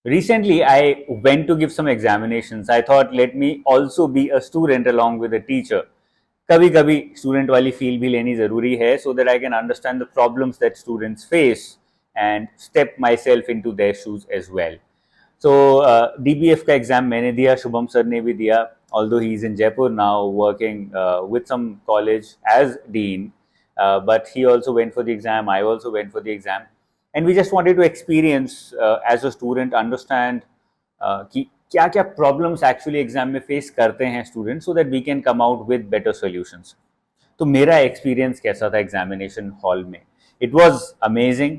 Recently, I went to give some examinations. I thought, let me also be a student along with a teacher. कभी कभी student वाली feel भी लेनी ज़रूरी है so that I can understand the problems that students face and step myself into their shoes as well. So DBF का exam मैंने दिया, शुभम सर ने भी दिया, although he is in Jaipur now working with some college as dean, but he also went for the exam, I also went for the exam, and we just wanted to experience as a student, understand कि क्या क्या problems actually exam में face करते हैं student, so that we can come out with better solutions. तो मेरा experience कैसा था एग्जामिनेशन हॉल में? It was amazing.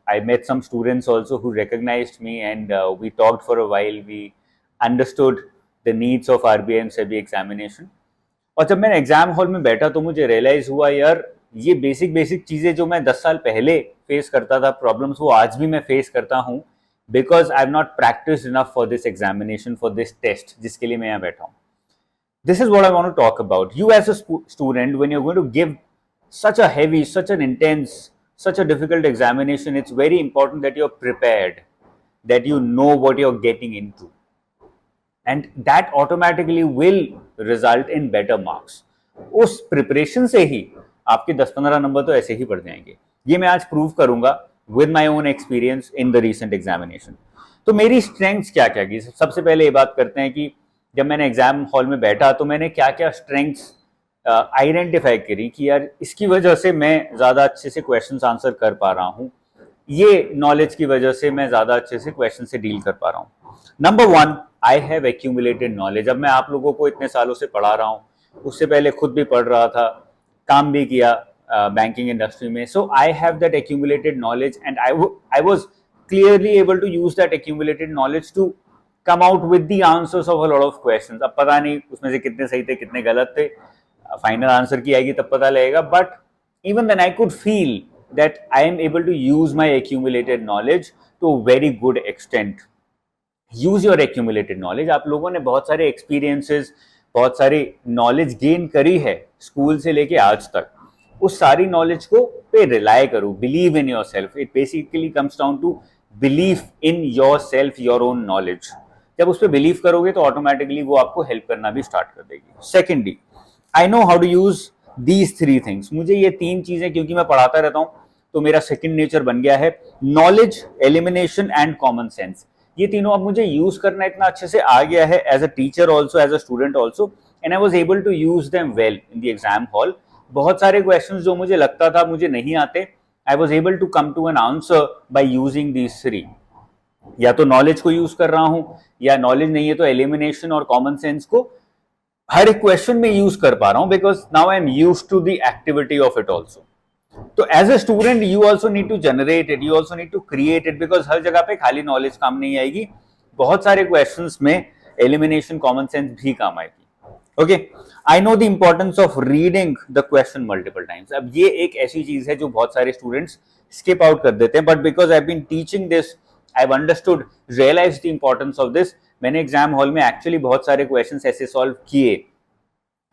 I met some students also who recognised me and we talked for a while. We understood the needs of RBI and SEBI examination. और जब मैंने exam hall में बैठा तो मुझे रियलाइज हुआ, यार ये बेसिक बेसिक चीज़ें जो मैं 10 साल पहले फेस करता था, प्रॉब्लम्स, वो आज भी मैं फेस करता हूँ, because I've not practiced enough for this examination, for this test जिसके लिए मैं यहाँ बैठा हूँ. This is what I want to talk about. You as a student, when you're going to give such a heavy, such an intense, such a difficult examination, it's very important that you're prepared, that you know what you're getting into, and that automatically will result in better marks. उस preparation से ही आपके 10-15 number तो ऐसे ही बढ़ जाएंगे. ये मैं आज प्रूव करूंगा with my own experience in the recent examination. तो मेरी स्ट्रेंथ्स क्या क्या की? सबसे पहले ये बात करते हैं कि जब मैंने एग्जाम हॉल में बैठा तो मैंने क्या क्या स्ट्रेंथ्स आइडेंटिफाई करी कि यार इसकी वजह से मैं ज़्यादा अच्छे से क्वेश्चंस आंसर कर पा रहा हूँ, ये नॉलेज की वजह से मैं ज़्यादा अच्छे से क्वेश्चन से डील कर पा रहा हूँ. Number 1, I have accumulated knowledge. अब मैं आप लोगों को इतने सालों से पढ़ा रहा हूँ, उससे पहले खुद भी पढ़ रहा था, काम भी किया banking industry में. So I have that accumulated knowledge, and I was clearly able to use that accumulated knowledge to come out with the answers of a lot of questions. अब पता नहीं उसमें से कितने सही थे कितने गलत थे, फाइनल आंसर की आएगी तब पता लगेगा, but even then I could feel that I am able to use my accumulated knowledge to a very good extent. Use your accumulated knowledge. आप लोगों ने बहुत सारे experiences, बहुत सारी नॉलेज गेन करी है स्कूल से लेके आज तक. उस सारी नॉलेज को पे रिलाय करो. Believe in yourself. It basically comes down to believe in yourself, your own knowledge. जब उस पर बिलीव करोगे तो ऑटोमेटिकली वो आपको हेल्प करना भी स्टार्ट कर देगी. Secondly, I know how to use these 3 things. मुझे ये 3 चीजें, क्योंकि मैं पढ़ाता रहता हूँ तो मेरा सेकेंड नेचर बन गया है. Knowledge, elimination and common sense. ये तीनों अब मुझे यूज करना इतना अच्छे से आ गया है, as a teacher also, as a student also, and I was able to use them well in the exam hall. बहुत सारे क्वेश्चंस जो मुझे लगता था मुझे नहीं आते, I was able to come to an answer by using these 3. या तो नॉलेज को यूज कर रहा हूं, या नॉलेज नहीं है तो एलिमिनेशन और कॉमन सेंस को हर एक क्वेश्चन में यूज कर पा रहा हूं, because now I am used to the activity of it also. तो as a student you also need to generate it, you also need to create it, because हर जगह पे खाली नॉलेज काम नहीं आएगी, बहुत सारे क्वेश्चन में एलिमिनेशन, कॉमन सेंस भी काम आएगी. Okay, I know the importance of reading the question multiple times. अब ये एक ऐसी चीज है जो बहुत सारे स्टूडेंट्स स्किप आउट कर देते हैं, but because I have been teaching this, I have understood, realise the importance of this. मैंने एग्जाम हॉल में एक्चुअली बहुत सारे क्वेश्चंस ऐसे सॉल्व किए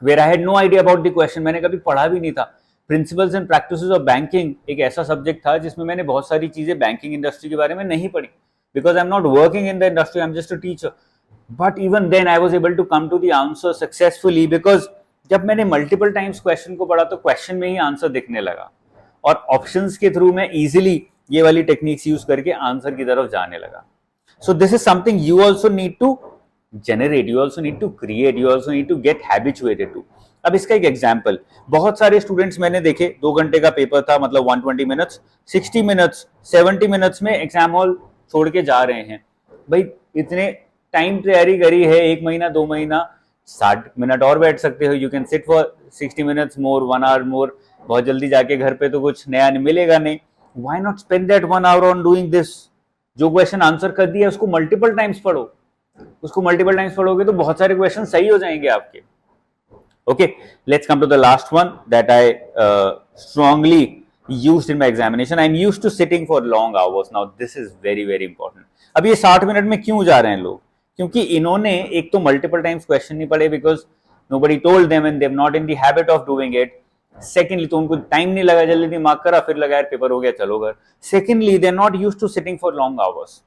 where I had no idea about the question. मैंने कभी पढ़ा भी नहीं था. Principles and practices of banking एक ऐसा सब्जेक्ट था जिसमें मैंने बहुत सारी चीजें बैंकिंग इंडस्ट्री के बारे में नहीं पढ़ी, because I am not working in the industry, I am just a teacher. But even then I was able to come to the answer successfully, because जब मैंने multiple times question को पढ़ा तो question में ही आंसर दिखने लगा, और options के थ्रू मैं easily ये वाली टेक्निक्स यूज करके आंसर की तरफ जाने लगा. So this is something you also need to generate, you also need to create, you also need to get habituated to. अब इसका एक एग्जाम्पल, बहुत सारे स्टूडेंट्स मैंने देखे, 2 घंटे का पेपर था, मतलब 120 मिनट्स, 60 मिनट्स, 70 मिनट्स में एग्जाम हॉल छोड़ के जा रहे हैं. भाई इतने टाइम तैयारी करी है, 1 महीना 2 महीना, 60 मिनट और बैठ सकते हो. You can sit for 60 minutes more, 1 hour more. बहुत जल्दी जाके घर पे तो कुछ नया मिलेगा नहीं. Why not spend that 1 hour on doing this? जो क्वेश्चन आंसर कर दिया उसको मल्टीपल टाइम्स पढ़ो. उसको मल्टीपल टाइम्स पढ़ोगे तो बहुत सारे क्वेश्चन सही हो जाएंगे आपके. Okay, let's come to the last one that I strongly used in my examination. I'm used to sitting for long hours. Now this is very very important. अब ये 60 मिनट में क्यों जा रहे हैं लोग? क्योंकि इन्होंने एक तो मल्टीपल टाइम्स क्वेश्चन नहीं पढ़े, because nobody told them and they are not in the habit of doing it. Secondly, तो उनको टाइम नहीं लगा, जल्दी दिमाग करा, फिर लगा यार पेपर हो गया चलो घर. Secondly, they are not used to sitting for long hours.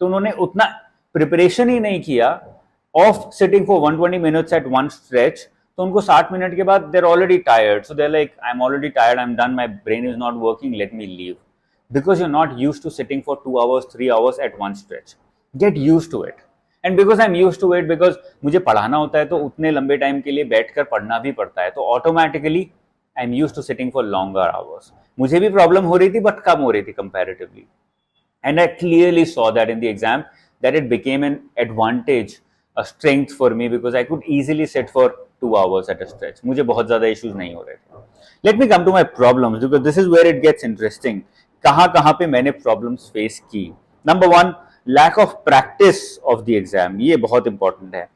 तो उन्होंने उतना प्रिपरेशन ही नहीं किया of sitting for 120 minutes at one stretch, तो उनको 60 मिनट के बाद they already tired, so they like I am already tired, I am done, my brain is not working, let me leave, because you are not use to sitting for 2 hours 3 hours at one stretch. Get use to it. And because I am use to it, because मुझे पढ़ाना होता है तो उतने लंबे time के लिए बैठकर पढ़ना भी पड़ता है, तो automatically I am use to sitting for longer hours. मुझे भी प्रॉब्लम हो रही थी बट कम हो रही थी comparatively. And I clearly saw that in the exam that it became an advantage, a strength for me, because I could easily sit for 2 hours at a stretch. मुझे बहुत ज़्यादा issues नहीं हो रहे थे. Let me come to my problems, because this is where it gets interesting. कहाँ पे मैंने problems face की. Number 1, lack of practice of the exam. ये बहुत important है.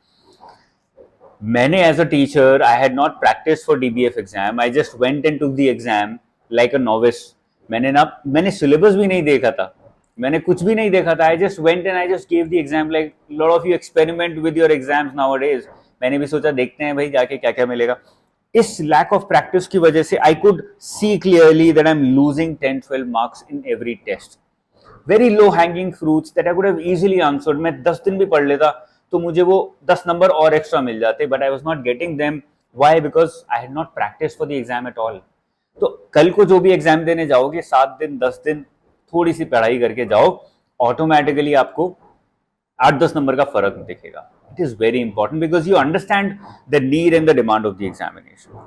मैंने as a teacher, I had not practiced for DBF exam. I just went and took the exam like a novice. मैंने syllabus भी नहीं देखा था. मैंने कुछ भी नहीं देखा था. I just went and I just give the exam. Like lot of you experiment with your exams nowadays. मैंने भी सोचा देखते हैं भाई जाके क्या क्या मिलेगा. इस लैक ऑफ प्रैक्टिस की वजह से I could see clearly that I am losing 10-12 marks in every test. Very low hanging fruits that I could have easily answered. मैं 10 दिन भी पढ़ लेता तो मुझे वो 10 नंबर और एक्स्ट्रा मिल जाते, but I was not getting them. Why? Because I had not practice for the exam at all. तो कल को जो भी एग्जाम देने जाओगे 7 दिन 10 दिन थोड़ी सी पढ़ाई करके जाओ, ऑटोमेटिकली आपको 8-10 नंबर का फर्क दिखेगा. It is very important because you understand the need and the demand of the examination.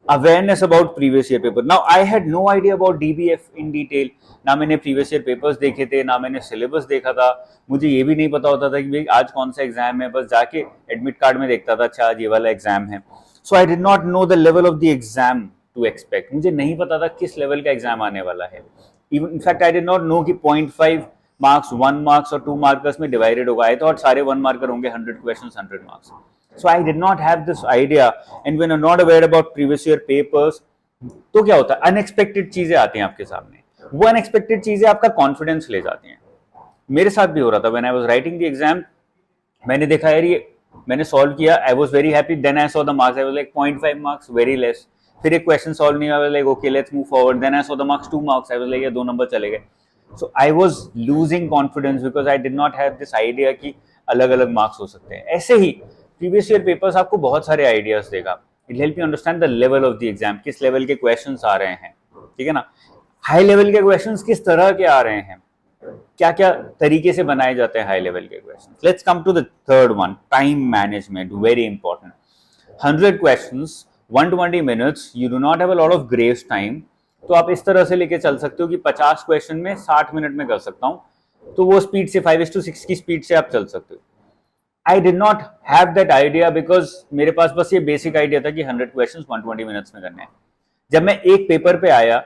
Awareness about previous year paper. Now I had no idea about DBF in detail. ना मैंने previous year papers देखे थे, ना मैंने syllabus देखा था. मुझे ये भी नहीं पता होता था कि भाई आज कौन सा एग्जाम है. बस जाके एडमिट कार्ड में देखता था अच्छा आज ये वाला एग्जाम है. So I did not know the level of the exam to expect. मुझे नहीं पता था किस लेवल का एग्जाम आने वाला है. In fact, I did not know कि 0.5 marks, 1 marks और 2 markers में divided होगा. I thought सारे 1 marker होंगे, 100 questions, 100 marks. So I did not have this idea. And when I'm not aware about previous year papers, तो क्या होता है? Unexpected चीजें आती हैं आपके सामने. वो unexpected चीजें आपका confidence ले जाती हैं. मेरे साथ भी हो रहा था. When I was writing the exam, मैंने देखा यार ये मैंने solve किया. I was very happy. Then I saw the marks. I was like 0.5 marks, very less. फिर एक क्वेश्चन सॉल्व नहीं हुआ, like okay let's move forward. Then I saw the marks 2 marks. I was like ये 2 नंबर चले गए. So I was losing confidence because I did not have this idea कि अलग अलग मार्क्स हो सकते हैं. ऐसे ही प्रीवियस ईयर पेपर्स आपको बहुत सारे आइडियाज देगा. It help you understand the level of the exam. किस लेवल के क्वेश्चंस आ रहे हैं, ठीक है ना. हाई लेवल के क्वेश्चंस किस तरह के आ रहे हैं, क्या क्या तरीके से बनाए जाते हैं हाई लेवल के questions. Let's come to the third one, time management. Very important. 100 questions, 120 minutes, you do not have a lot of grace time. तो आप इस तरह से लेके चल सकते हो कि 50 क्वेश्चन में 60 मिनट में कर सकता हूं. तो वो स्पीड से 5:6 की स्पीड से आप चल सकते हो. आई did not have that idea because मेरे पास बस ये बेसिक आइडिया था कि 100 क्वेश्चन 120 मिनट्स में करने हैं. जब मैं एक पेपर पे आया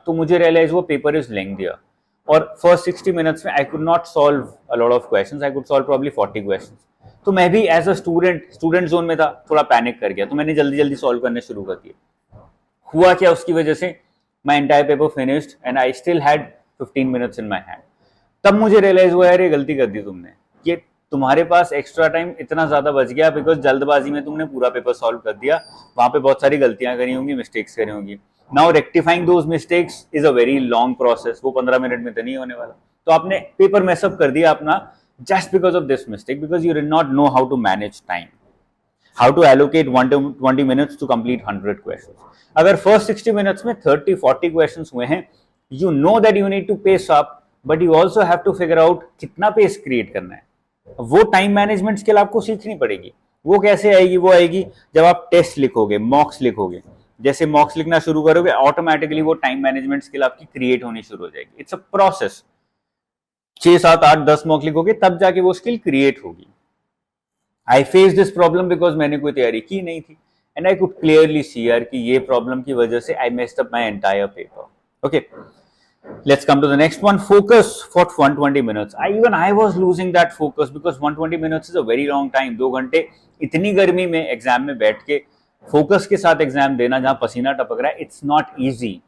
तो मुझे रियलाइज वो पेपर इज लेंथी और फर्स्ट 60 मिनट्स में I could not solve a lot of questions. I could solve probably 40 questions. तो मैं भी एज अ स्टूडेंट जोन में था, थोड़ा पैनिक कर गया. तो मैंने जल्दी जल्दी सॉल्व करने शुरू कर दिए. हुआ क्या उसकी वजह से, my entire paper finished and I still had 15 minutes in my hand. तब मुझे रियलाइज हुआ यार ये गलती कर दी तुमने, ये तुम्हारे पास एक्स्ट्रा टाइम इतना ज्यादा बच गया बिकॉज जल्दबाजी में तुमने पूरा पेपर सॉल्व कर दिया. वहां पे बहुत सारी गलतियां करी होंगी, मिस्टेक्स करी होंगी. Now rectifying those mistakes is a very long process. वो 15 मिनट में तो नहीं होने वाला. तो आपने पेपर मैसअप कर दिया अपना just because of this mistake, because you did not know how to manage time, how to allocate 120 minutes to complete 100 questions. अगर first 60 minutes में 30-40 questions हुए हैं, you know that you need to pace up, but you also have to figure out कितना pace create करना है. वो time management skill आपको सीखनी पड़ेगी. वो कैसे आएगी? वो आएगी जब आप टेस्ट लिखोगे, मॉक्स लिखोगे. जैसे मॉक्स लिखना शुरू करोगे ऑटोमेटिकली वो टाइम मैनेजमेंट स्किल आपकी क्रिएट होनी शुरू हो जाएगी. It's a process. 6, 7, 8, 10 मॉक लिखोगे तब जाके वो स्किल क्रिएट होगी. I face this problem because मैंने कोई तैयारी की नहीं थी and I could clearly see यार कि ये प्रॉब्लम की वजह से I messed up my entire paper. Okay, let's come to the next one, focus for 120 minutes. I was losing that focus because 120 minutes is a very long time. 2 घंटे इतनी गर्मी में एग्जाम में बैठ के फोकस के साथ एग्जाम देना जहां पसीना टपक रहा है, इट्स नॉट ईजी.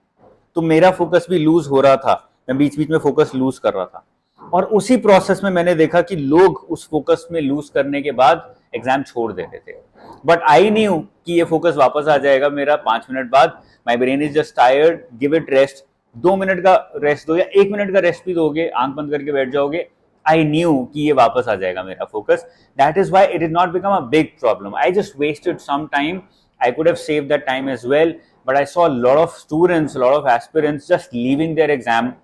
तो मेरा फोकस भी लूज हो रहा था, मैं बीच बीच में फोकस लूज कर रहा था. और उसी प्रोसेस में मैंने देखा कि लोग उस फोकस में लूज करने के बाद एग्जाम छोड़ देते थे. बट आई न्यू कि ये फोकस वापस आ जाएगा मेरा 5 मिनट बाद. माई brain is just tired, give it rest. 2 minute का रेस्ट दो या 1 मिनट का रेस्ट भी दोगे, आंख बंद करके बैठ जाओगे, I knew कि ये वापस आ जाएगा मेरा focus. That is why it did not become a big problem. I just wasted some time. I could have saved that time as well, but I saw a lot of students, a lot of aspirants just leaving their exam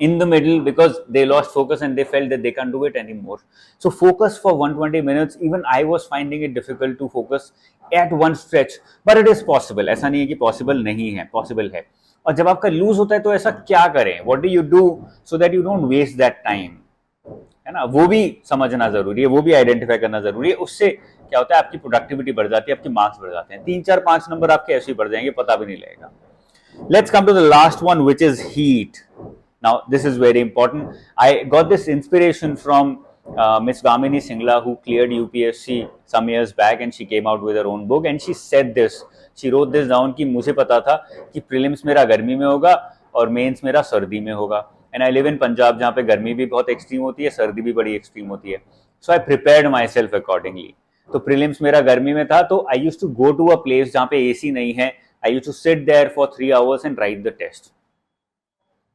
in the middle because they lost focus and they felt that they can't do it anymore. So focus for 120 minutes, even I was finding it difficult to focus at one stretch, but it is possible. ऐसा नहीं है कि possible नहीं है, possible है. और जब आपका लूज होता है तो ऐसा क्या करें? What do you do so that you don't waste that time? है ना, वो भी समझना जरूरी है, वो भी आइडेंटिफाई करना जरूरी है. उससे क्या होता है, आपकी प्रोडक्टिविटी बढ़ जाती है, आपके मार्क्स बढ़ जाते हैं. 3 4 5 नंबर आपके ऐसे ही बढ़ जाएंगे, पता भी नहीं लगेगा. Let's come to the last one, which is heat. Now, this is very important. I got this inspiration from Miss Gamini Singla, who cleared UPSC some years back, and she came out with her own book, and she said this. She wrote this down कि मुझे पता था कि prelims मेरा गर्मी में होगा और mains मेरा सर्दी में होगा. And I live in Punjab, जहाँ पे गर्मी भी बहुत extreme होती है, सर्दी भी बड़ी extreme होती है. So I prepared myself accordingly. तो prelims मेरा गर्मी में था, तो I used to go to a place जहाँ पे AC नहीं है. I used to sit there for 3 hours and write the test.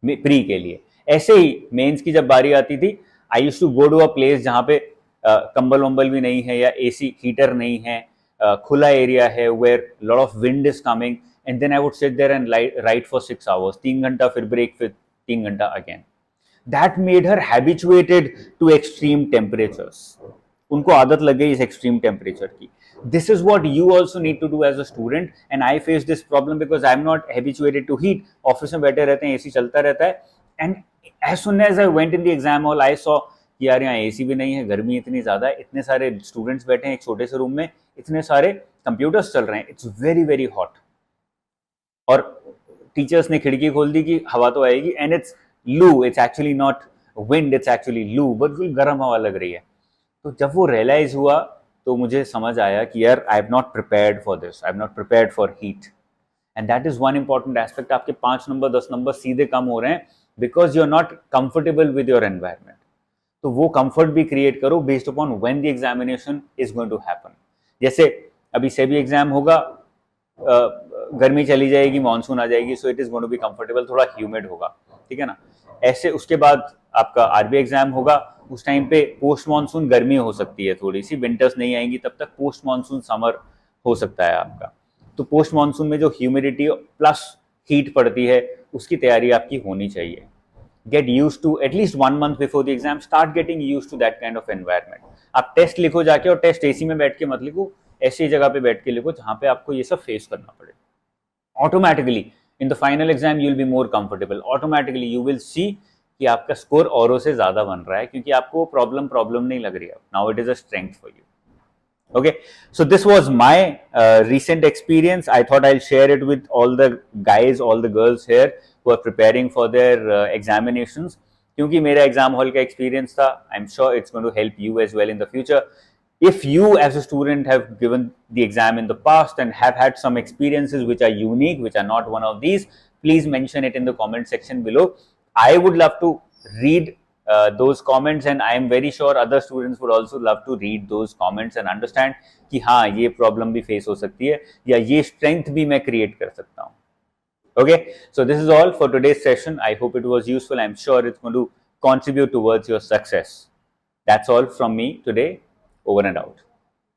Pre के लिए. ऐसे ही मेंस की जब बारी आती थी, I used to go to a place जहाँ पे कंबल वंबल भी नहीं है या एसी हीटर नहीं है, खुला एरिया है, where lot of wind is coming, and then I would sit there and write for 6 hours, 3 घंटा, फिर ब्रेक, फिर 3 घंटा again. That made her habituated to extreme temperatures. उनको आदत लग गई इस एक्सट्रीम टेम्परेचर की. This is what you also need to do as a student, and I face this problem because I'm not habituated to heat. Office में बैठे रहते हैं, एसी चलता रहता है, and as soon as I went in the exam hall, I saw कि यार यहाँ एसी भी नहीं है, गर्मी इतनी ज़्यादा है, इतने सारे स्टूडेंट्स बैठे हैं एक छोटे से रूम में, इतने सारे कंप्यूटर्स चल रहे हैं, इट्स वेरी वेरी हॉट. और टीचर्स ने खिड़की खोल दी कि हवा तो आएगी, एंड इट्स लू, it's actually not wind, it's actually लू, बिल्कुल गर्म हवा लग रही है. तो जब वो रियलाइज हुआ तो मुझे समझ आया कि यार I have not prepared for this, I have not prepared for heat. And that is one important aspect. आपके 5 नंबर 10 नंबर सीधे कम हो रहे हैं because you are not comfortable with your environment. तो वो कंफर्ट भी क्रिएट करो based upon when the examination is going to happen. जैसे अभी सेबी एग्जाम होगा, गर्मी चली जाएगी, मानसून आ जाएगी, so it is going to be comfortable, थोड़ा ह्यूमिड होगा, ठीक है ना. ऐसे उसके बाद आपका आरबी एग्जाम होगा, उस टाइम पे पोस्ट मानसून गर्मी हो सकती है, थोड़ी सी विंटर्स नहीं आएंगी, तब तक पोस्ट मानसून समर हो सकता है आपका. तो पोस्ट मानसून में जो ह्यूमिडिटी प्लस हीट पड़ती है उसकी तैयारी आपकी होनी चाहिए. Get used to at least 1 month before the exam, start getting used to that kind of environment. आप टेस्ट लिखो जाके, और टेस्ट एसी में बैठ के मत लिखो, ऐसी जगह पे बैठ के लिखो जहाँ पे आपको ये सब फेस करना पड़े. Automatically in the final exam you will be more comfortable. Automatically you will see कि आपका स्कोर औरों से ज्यादा बन रहा है, क्योंकि आपको प्रॉब्लम नहीं लग रही है. Now it is a strength for you. Okay, so this was my recent experience. I thought I'll share it with all the guys, all the girls here who are preparing for their examinations. क्योंकि मेरा exam hall का experience था, I'm sure it's going to help you as well in the future. If you as a student have given the exam in the past and have had some experiences which are unique, which are not one of these, please mention it in the comment section below. I would love to read those comments, and I am very sure other students would also love to read those comments and understand कि हाँ ये problem भी face हो सकती है, या ये strength भी मैं create कर सकता हूँ. Okay, so this is all for today's session. I hope it was useful. I'm sure it's going to contribute towards your success. That's all from me today. Over and out.